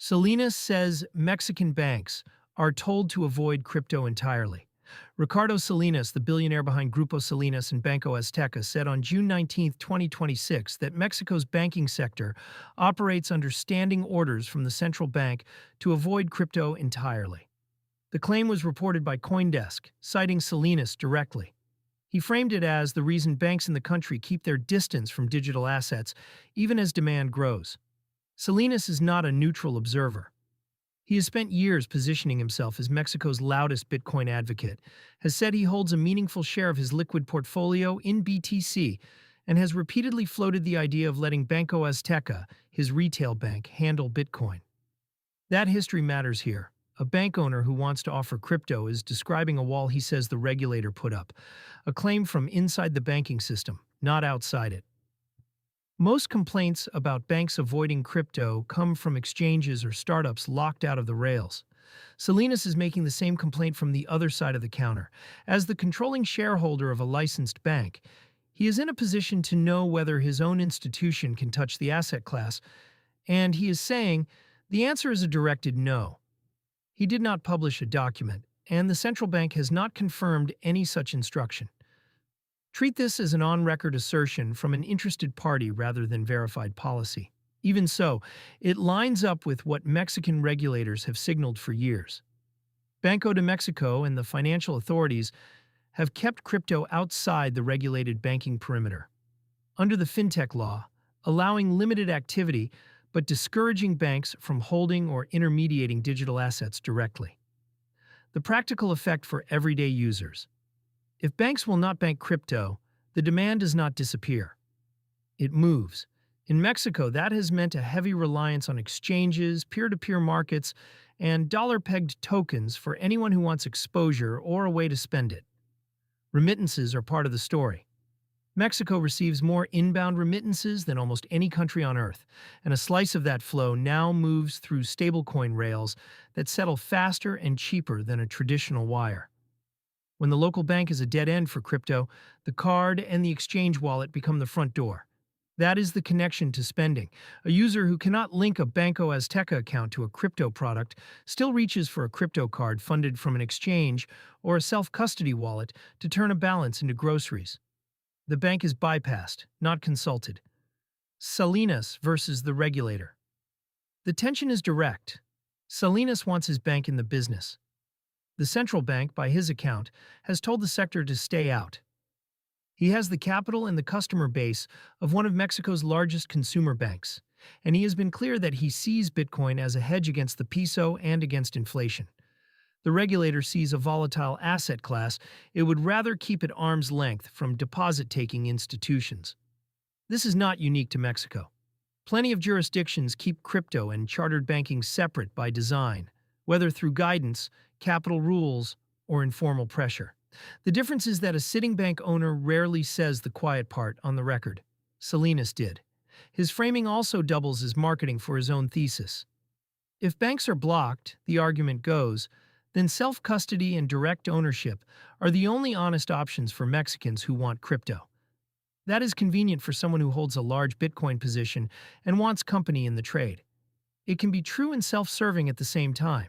Salinas says Mexican banks are told to avoid crypto entirely. Ricardo Salinas, the billionaire behind Grupo Salinas and Banco Azteca, said on June 19, 2026, that Mexico's banking sector operates under standing orders from the central bank to avoid crypto entirely. The claim was reported by CoinDesk, citing Salinas directly. He framed it as the reason banks in the country keep their distance from digital assets, even as demand grows. Salinas is not a neutral observer. He has spent years positioning himself as Mexico's loudest Bitcoin advocate, has said he holds a meaningful share of his liquid portfolio in BTC, and has repeatedly floated the idea of letting Banco Azteca, his retail bank, handle Bitcoin. That history matters here. A bank owner who wants to offer crypto is describing a wall he says the regulator put up, a claim from inside the banking system, not outside it. Most complaints about banks avoiding crypto come from exchanges or startups locked out of the rails. Salinas is making the same complaint from the other side of the counter. As the controlling shareholder of a licensed bank, he is in a position to know whether his own institution can touch the asset class, and he is saying the answer is a directed no. He did not publish a document, and the central bank has not confirmed any such instruction. Treat this as an on-record assertion from an interested party rather than verified policy. Even so, it lines up with what Mexican regulators have signaled for years. Banco de Mexico and the financial authorities have kept crypto outside the regulated banking perimeter. Under the fintech law, allowing limited activity but discouraging banks from holding or intermediating digital assets directly. The practical effect for everyday users. If banks will not bank crypto, the demand does not disappear. It moves. In Mexico, that has meant a heavy reliance on exchanges, peer-to-peer markets, and dollar-pegged tokens for anyone who wants exposure or a way to spend it. Remittances are part of the story. Mexico receives more inbound remittances than almost any country on Earth, and a slice of that flow now moves through stablecoin rails that settle faster and cheaper than a traditional wire. When the local bank is a dead end for crypto, the card and the exchange wallet become the front door. That is the connection to spending. A user who cannot link a Banco Azteca account to a crypto product still reaches for a crypto card funded from an exchange or a self-custody wallet to turn a balance into groceries. The bank is bypassed, not consulted. Salinas versus the regulator. The tension is direct. Salinas wants his bank in the business. The central bank, by his account, has told the sector to stay out. He has the capital and the customer base of one of Mexico's largest consumer banks, and he has been clear that he sees Bitcoin as a hedge against the peso and against inflation. The regulator sees a volatile asset class. It would rather keep at arm's length from deposit-taking institutions. This is not unique to Mexico. Plenty of jurisdictions keep crypto and chartered banking separate by design, whether through guidance, capital rules, or informal pressure. The difference is that a sitting bank owner rarely says the quiet part on the record. Salinas did. His framing also doubles as marketing for his own thesis. If banks are blocked, the argument goes, then self-custody and direct ownership are the only honest options for Mexicans who want crypto. That is convenient for someone who holds a large Bitcoin position and wants company in the trade. It can be true and self-serving at the same time.